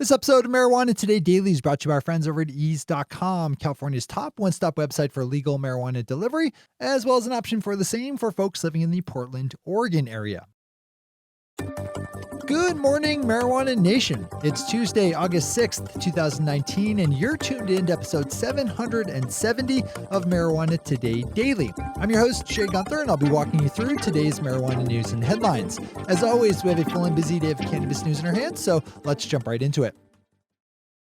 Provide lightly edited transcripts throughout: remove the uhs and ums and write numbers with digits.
This episode of Marijuana Today Daily is brought to you by our friends over at ease.com, California's top one-stop website for legal marijuana delivery, as well as an option for the same for folks living in the Portland, Oregon area. Good morning, Marijuana Nation. It's Tuesday, August 6th, 2019, and you're tuned in to episode 770 of Marijuana Today Daily. I'm your host, Shay Gunther, and I'll be walking you through today's marijuana news and headlines. As always, we have a full and busy day of cannabis news in our hands, so let's jump right into it.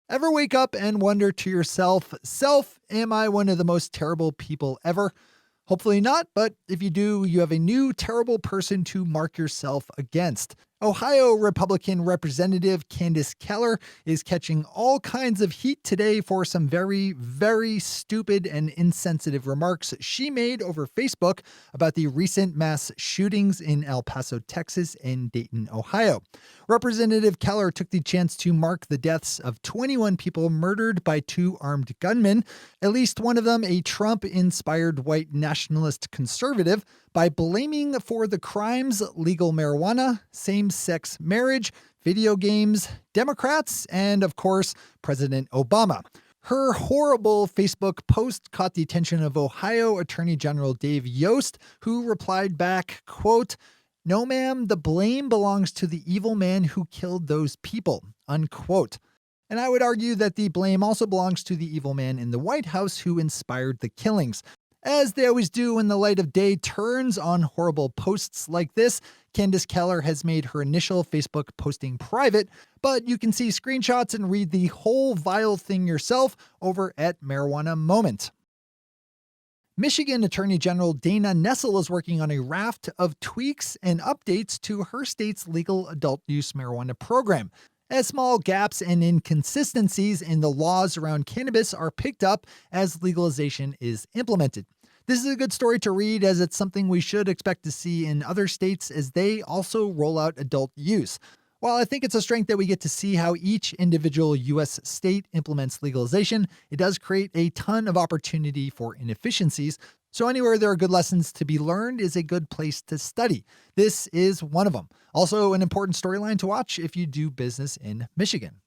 Ever wake up and wonder to yourself, am I one of the most terrible people ever? Hopefully not, but if you do, you have a new terrible person to mark yourself against. Ohio Republican Representative Candace Keller is catching all kinds of heat today for some very, very stupid and insensitive remarks she made over Facebook about the recent mass shootings in El Paso, Texas, and Dayton, Ohio. Representative Keller took the chance to mark the deaths of 21 people murdered by two armed gunmen, at least one of them a Trump-inspired white nationalist conservative, by blaming for the crimes legal marijuana, same-sex marriage, video games, Democrats, and, of course, President Obama. Her horrible Facebook post caught the attention of Ohio Attorney General Dave Yost, who replied back, quote, "No, ma'am, the blame belongs to the evil man who killed those people," unquote. And I would argue that the blame also belongs to the evil man in the White House who inspired the killings. As they always do when the light of day turns on horrible posts like this, Candace Keller has made her initial Facebook posting private, but you can see screenshots and read the whole vile thing yourself over at Marijuana Moment. Michigan Attorney General Dana Nessel is working on a raft of tweaks and updates to her state's legal adult use marijuana program, as small gaps and inconsistencies in the laws around cannabis are picked up as legalization is implemented. This is a good story to read, as it's something we should expect to see in other states as they also roll out adult use. While I think it's a strength that we get to see how each individual U.S. state implements legalization, it does create a ton of opportunity for inefficiencies. So anywhere there are good lessons to be learned is a good place to study. This is one of them. Also an important storyline to watch if you do business in Michigan.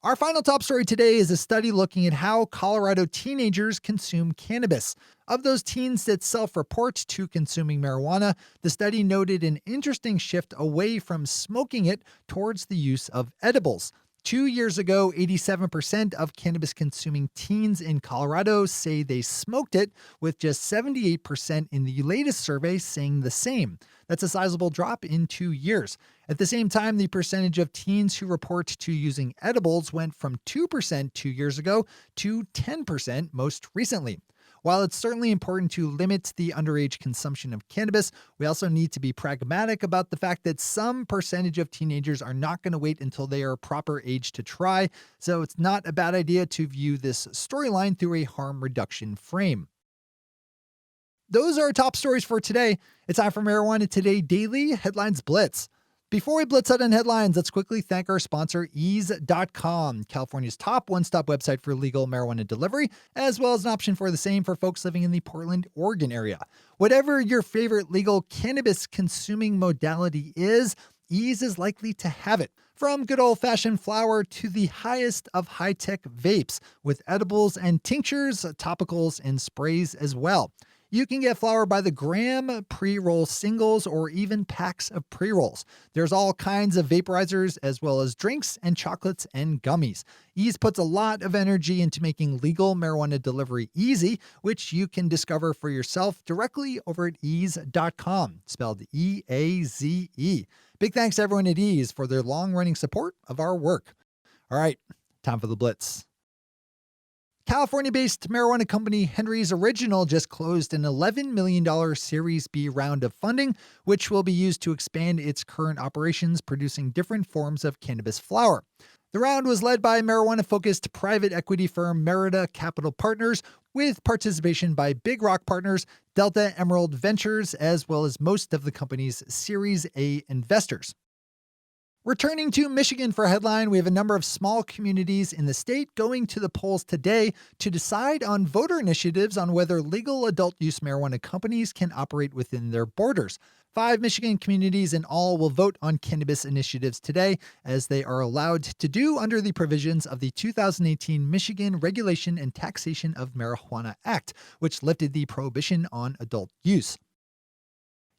Our final top story today is a study looking at how Colorado teenagers consume cannabis. Of those teens that self-report to consuming marijuana, the study noted an interesting shift away from smoking it towards the use of edibles. 2 years ago, 87% of cannabis-consuming teens in Colorado say they smoked it, with just 78% in the latest survey saying the same. That's a sizable drop in 2 years. At the same time, the percentage of teens who report to using edibles went from 2% 2 years ago to 10% most recently. While it's certainly important to limit the underage consumption of cannabis, we also need to be pragmatic about the fact that some percentage of teenagers are not going to wait until they are proper age to try, so it's not a bad idea to view this storyline through a harm reduction frame. Those are our top stories for today. It's time for Marijuana Today Daily Headlines Blitz. Before we blitz out on headlines, let's quickly thank our sponsor, ease.com, California's top one-stop website for legal marijuana delivery, as well as an option for the same for folks living in the Portland, Oregon area. Whatever your favorite legal cannabis consuming modality is, Ease is likely to have it. From good old-fashioned flower to the highest of high-tech vapes, with edibles and tinctures, topicals, and sprays as well. You can get flower by the gram, pre-roll singles, or even packs of pre-rolls. There's all kinds of vaporizers, as well as drinks and chocolates and gummies. Ease puts a lot of energy into making legal marijuana delivery easy, which you can discover for yourself directly over at ease.com, spelled E-A-Z-E. Big thanks to everyone at Ease for their long-running support of our work. All right, time for the Blitz. California-based marijuana company Henry's Original just closed an $11 million Series B round of funding, which will be used to expand its current operations producing different forms of cannabis flower. The round was led by marijuana-focused private equity firm Merida Capital Partners, with participation by Big Rock Partners, Delta Emerald Ventures, as well as most of the company's Series A investors. Returning to Michigan for a headline, we have a number of small communities in the state going to the polls today to decide on voter initiatives on whether legal adult use marijuana companies can operate within their borders. 5 Michigan communities in all will vote on cannabis initiatives today, as they are allowed to do under the provisions of the 2018 Michigan Regulation and Taxation of Marijuana Act, which lifted the prohibition on adult use.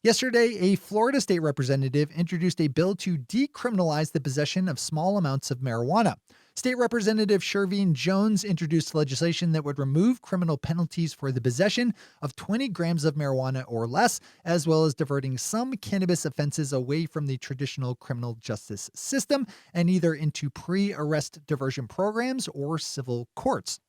Yesterday, a Florida state representative introduced a bill to decriminalize the possession of small amounts of marijuana. State Representative Sherveen Jones introduced legislation that would remove criminal penalties for the possession of 20 grams of marijuana or less, as well as diverting some cannabis offenses away from the traditional criminal justice system and either into pre-arrest diversion programs or civil courts.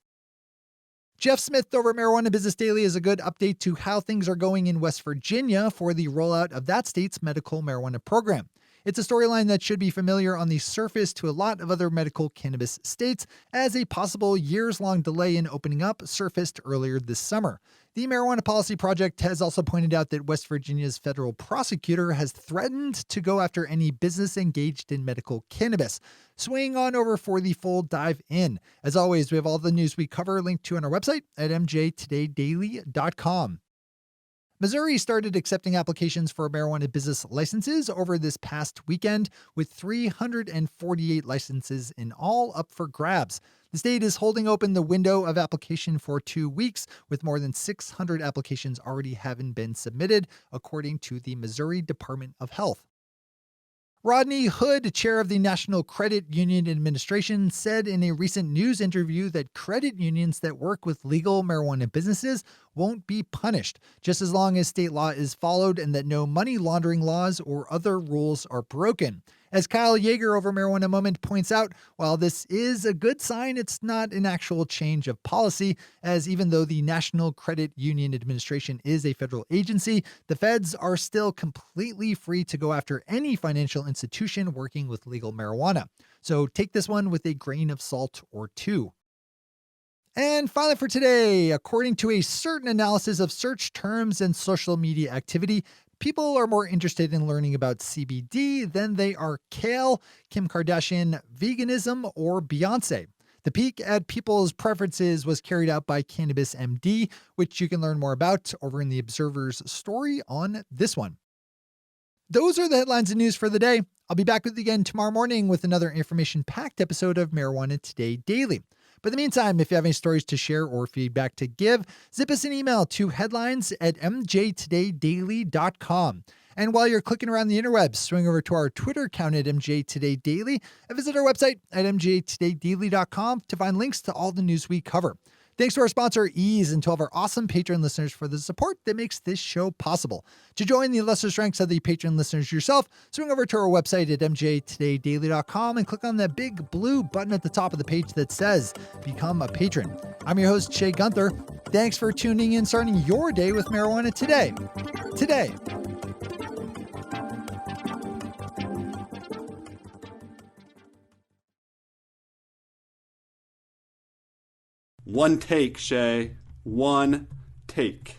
Jeff Smith over at Marijuana Business Daily is a good update to how things are going in West Virginia for the rollout of that state's medical marijuana program. It's a storyline that should be familiar on the surface to a lot of other medical cannabis states, as a possible years-long delay in opening up surfaced earlier this summer. The Marijuana Policy Project has also pointed out that West Virginia's federal prosecutor has threatened to go after any business engaged in medical cannabis. Swing on over for the full dive in. As always, we have all the news we cover linked to on our website at mjtodaydaily.com. Missouri started accepting applications for marijuana business licenses over this past weekend, with 348 licenses in all up for grabs. The state is holding open the window of application for 2 weeks, with more than 600 applications already having been submitted, according to the Missouri Department of Health. Rodney Hood, chair of the National Credit Union Administration, said in a recent news interview that credit unions that work with legal marijuana businesses won't be punished, just as long as state law is followed and that no money laundering laws or other rules are broken. As Kyle Yeager over Marijuana Moment points out, while this is a good sign, it's not an actual change of policy, as even though the National Credit Union Administration is a federal agency, the feds are still completely free to go after any financial institution working with legal marijuana. So take this one with a grain of salt or two. And finally for today, according to a certain analysis of search terms and social media activity, people are more interested in learning about CBD than they are kale, Kim Kardashian, veganism, or Beyonce. The peek at people's preferences was carried out by CannabisMD, which you can learn more about over in the Observer's story on this one. Those are the headlines and news for the day. I'll be back with you again tomorrow morning with another information-packed episode of Marijuana Today Daily. But in the meantime, if you have any stories to share or feedback to give, zip us an email to headlines@mjtodaydaily.com. And while you're clicking around the interwebs, swing over to our Twitter account at mjtodaydaily and visit our website at mjtodaydaily.com to find links to all the news we cover. Thanks to our sponsor, Ease, and to all of our awesome Patreon listeners for the support that makes this show possible. To join the illustrious ranks of the Patreon listeners yourself, swing over to our website at mjtodaydaily.com and click on that big blue button at the top of the page that says Become a Patron. I'm your host, Shay Gunther. Thanks for tuning in, starting your day with marijuana today. One take, Shay. One take.